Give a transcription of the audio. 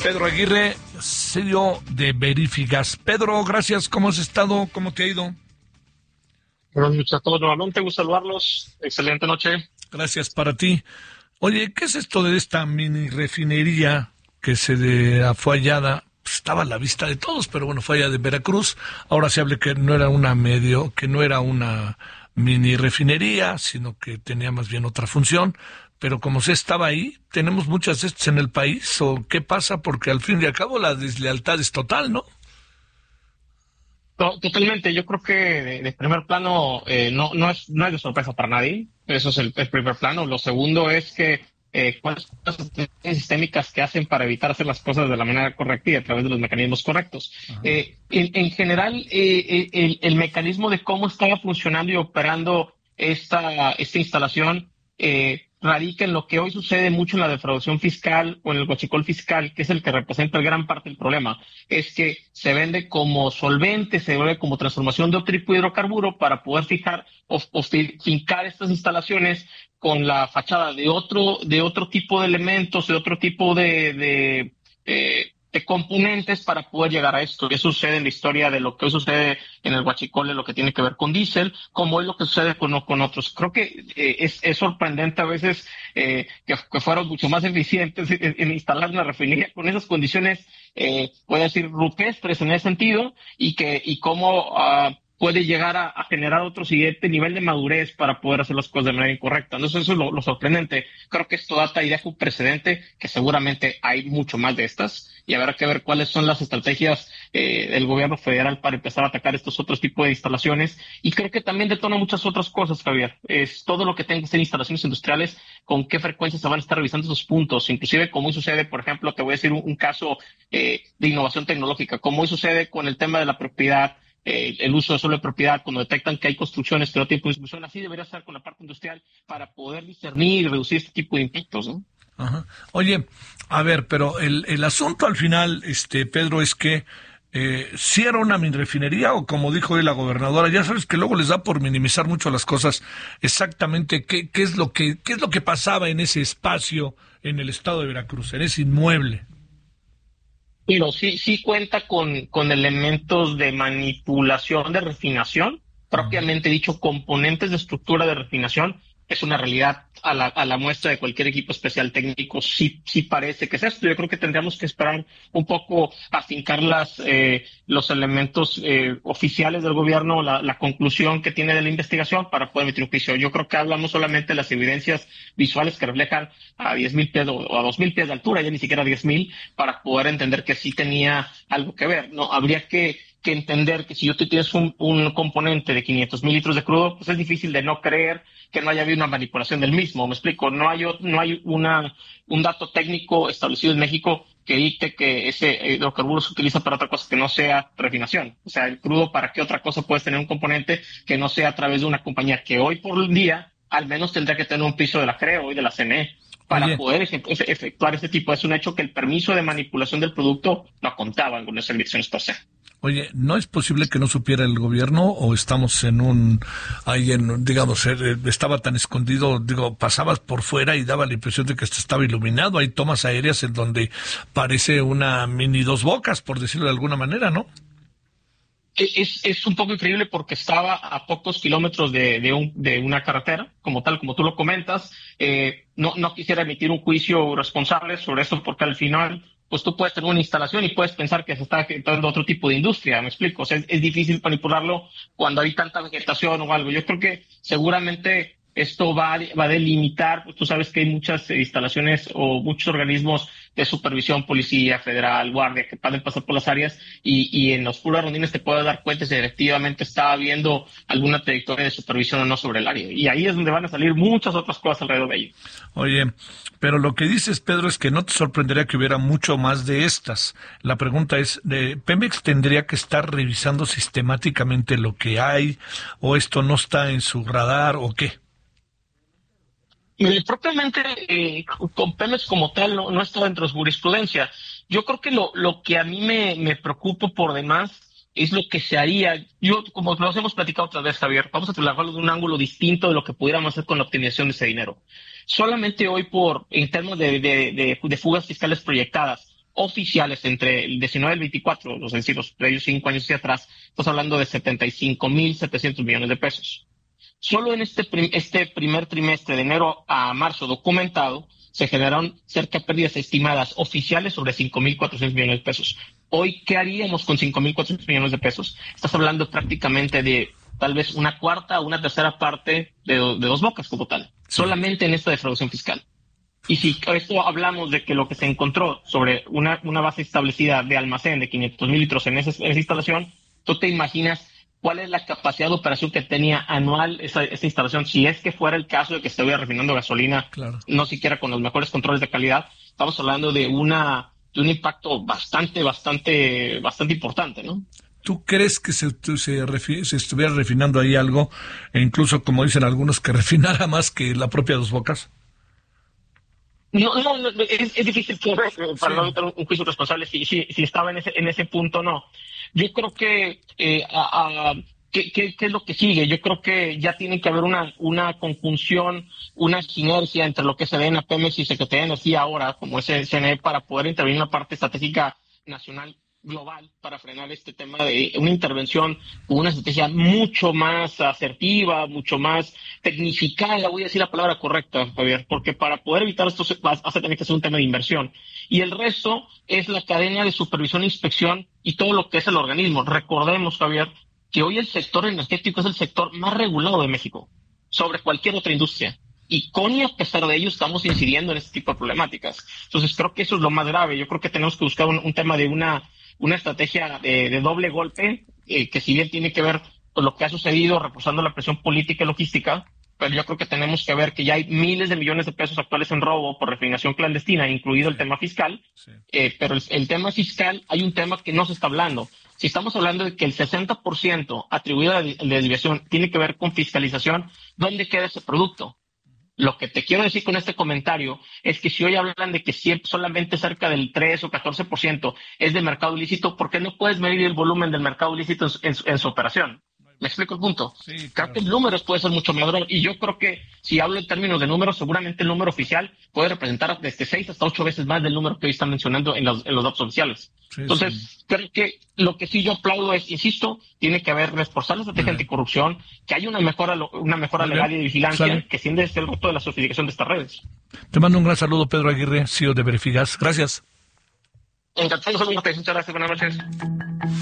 Pedro Aguirre, CEO de Verifigas. Pedro, gracias. ¿Cómo has estado? ¿Cómo te ha ido? Buenas noches a todos nuevamente. Gusto saludarlos. Excelente noche. Gracias para ti. Oye, ¿qué es esto de esta mini refinería que fue hallada? Estaba a la vista de todos, pero bueno, fue allá de Veracruz. Ahora se habla que no era una mini refinería, sino que tenía más bien otra función. Pero como se estaba ahí, ¿tenemos muchas de estas en el país? ¿O qué pasa? Porque al fin y al cabo la deslealtad es total, ¿no? Totalmente. Yo creo que de primer plano no es de sorpresa para nadie. Eso es el primer plano. Lo segundo es que cuáles son las estrategias sistémicas que hacen para evitar hacer las cosas de la manera correcta y a través de los mecanismos correctos. En general, el mecanismo de cómo estaba funcionando y operando esta instalación radica en lo que hoy sucede mucho en la defraudación fiscal o en el huachicol fiscal, que es el que representa gran parte del problema. Es que se vende como solvente, se vende como transformación de otro tipo de hidrocarburo para poder fijar o fincar estas instalaciones con la fachada de otro tipo de elementos, de otro tipo de componentes para poder llegar a esto. Y eso sucede en la historia de lo que hoy sucede en el huachicol, en lo que tiene que ver con diésel, como es lo que sucede con otros. Creo que es sorprendente a veces que fueron mucho más eficientes en instalar una refinería con esas condiciones, voy a decir, rupestres en ese sentido, y cómo puede llegar a generar otro siguiente nivel de madurez para poder hacer las cosas de manera incorrecta. Entonces eso es lo sorprendente. Creo que esto data y deja un precedente, que seguramente hay mucho más de estas, y habrá que ver cuáles son las estrategias del gobierno federal para empezar a atacar estos otros tipos de instalaciones. Y creo que también detona muchas otras cosas, Javier. Es todo lo que tenga que ser instalaciones industriales, con qué frecuencia se van a estar revisando esos puntos, inclusive como hoy sucede, por ejemplo, te voy a decir un caso de innovación tecnológica, como hoy sucede con el tema de la propiedad, el uso de suelo de propiedad, cuando detectan que hay construcciones que no tienen distribución. Así debería ser con la parte industrial para poder discernir y reducir este tipo de impactos, ¿no? Ajá. Oye, a ver, pero el asunto al final, Pedro, es que si era una mini refinería, o como dijo hoy la gobernadora, ya sabes que luego les da por minimizar mucho las cosas. Exactamente qué es lo que pasaba en ese espacio en el estado de Veracruz, en ese inmueble. Pero sí cuenta con elementos de manipulación de refinación, propiamente dicho, componentes de estructura de refinación. Es una realidad a la muestra de cualquier equipo especial técnico. Sí parece que es esto. Yo creo que tendríamos que esperar un poco a fincar los elementos oficiales del gobierno, la conclusión que tiene de la investigación para poder emitir un juicio. Yo creo que hablamos solamente de las evidencias visuales que reflejan a 10,000 pies o a 2,000 pies de altura, ya ni siquiera 10,000, para poder entender que sí tenía algo que ver. No, habría que entender que si tú tienes un componente de 500,000 litros de crudo, pues es difícil de no creer que no haya habido una manipulación del mismo. Me explico, no hay un dato técnico establecido en México que dicte que ese hidrocarburo se utiliza para otra cosa que no sea refinación. O sea, el crudo, ¿para qué otra cosa puedes tener un componente que no sea a través de una compañía que hoy por día al menos tendría que tener un piso de la CREO y de la CNE para poder efectuar este tipo? Es un hecho que el permiso de manipulación del producto no contaba con esas elecciones per se. Oye, ¿no es posible que no supiera el gobierno, o estamos estaba tan escondido, pasabas por fuera y daba la impresión de que esto estaba iluminado? Hay tomas aéreas en donde parece una mini Dos Bocas, por decirlo de alguna manera, ¿no? Es un poco increíble porque estaba a pocos kilómetros de una carretera, como tal, como tú lo comentas. No quisiera emitir un juicio responsable sobre eso, porque al final, pues tú puedes tener una instalación y puedes pensar que se está ejecutando otro tipo de industria, ¿me explico? O sea, es difícil manipularlo cuando hay tanta vegetación o algo. Yo creo que seguramente esto va a delimitar, pues tú sabes que hay muchas instalaciones o muchos organismos de supervisión, policía federal, guardia, que pueden pasar por las áreas, y en las puras reuniones te puedes dar cuenta si efectivamente está habiendo alguna trayectoria de supervisión o no sobre el área. Y ahí es donde van a salir muchas otras cosas alrededor de ello. Oye, pero lo que dices, Pedro, es que no te sorprendería que hubiera mucho más de estas. La pregunta es, ¿Pemex tendría que estar revisando sistemáticamente lo que hay, o esto no está en su radar, o qué? Propiamente con Pemex como tal no está dentro de su jurisprudencia. Yo creo que lo que a mí me preocupa por demás es lo que se haría. Yo, como nos hemos platicado otra vez, Javier, vamos a trabajarlo de un ángulo distinto de lo que pudiéramos hacer con la optimización de ese dinero. Solamente hoy en términos de fugas fiscales proyectadas, oficiales entre el 19 y el 24, es decir, los previos 5 años hacia atrás, estamos hablando de 75.700 millones de pesos. Solo en este primer trimestre, de enero a marzo, documentado, se generaron cerca de pérdidas estimadas oficiales sobre 5.400 millones de pesos. Hoy, ¿qué haríamos con 5.400 millones de pesos? Estás hablando prácticamente de tal vez una cuarta o una tercera parte de Dos Bocas como tal, solamente en esta defraudación fiscal. Y si esto hablamos de que lo que se encontró sobre una base establecida de almacén de 500,000 litros en esa instalación, tú te imaginas cuál es la capacidad de operación que tenía anual esa instalación, si es que fuera el caso de que estuviera refinando gasolina, claro, no siquiera con los mejores controles de calidad. Estamos hablando de un impacto bastante importante, ¿no? ¿Tú crees que se estuviera refinando ahí algo, e incluso, como dicen algunos, que refinara más que la propia Dos Bocas? No, es difícil para no meter un juicio responsable si estaba en ese punto, no. Yo creo que ¿qué es lo que sigue? Yo creo que ya tiene que haber una conjunción, una sinergia entre lo que es Sedena, Pemex y Secretaría de Energía ahora, como es el CNE, para poder intervenir en una parte estratégica nacional global para frenar este tema de una intervención con una estrategia mucho más asertiva, mucho más tecnificada, voy a decir la palabra correcta, Javier, porque para poder evitar esto vas a tener que ser un tema de inversión. Y el resto es la cadena de supervisión e inspección y todo lo que es el organismo. Recordemos, Javier, que hoy el sector energético es el sector más regulado de México sobre cualquier otra industria. Y a pesar de ello, estamos incidiendo en este tipo de problemáticas. Entonces, creo que eso es lo más grave. Yo creo que tenemos que buscar un tema de una estrategia de doble golpe, que si bien tiene que ver con lo que ha sucedido, reforzando la presión política y logística, pero yo creo que tenemos que ver que ya hay miles de millones de pesos actuales en robo por refinación clandestina, incluido el tema fiscal, pero el tema fiscal, hay un tema que no se está hablando. Si estamos hablando de que el 60% atribuido a la desviación tiene que ver con fiscalización, ¿dónde queda ese producto? Lo que te quiero decir con este comentario es que si hoy hablan de que solamente cerca del 3 o 14% es de mercado ilícito, ¿por qué no puedes medir el volumen del mercado ilícito en su operación? ¿Me explico el punto? Sí, claro. Creo que el número puede ser mucho mayor y yo creo que si hablo en términos de números, seguramente el número oficial puede representar desde 6 hasta 8 veces más del número que hoy están mencionando en los datos oficiales. Sí, entonces, creo que lo que sí yo aplaudo es, insisto, tiene que haber reforzar la estrategia anticorrupción, que haya una mejora legal y de vigilancia, que siende el reto de la sofisticación de estas redes. Te mando un gran saludo, Pedro Aguirre, CEO de Verifigas. Gracias. Encantado, muchas gracias, buenas noches.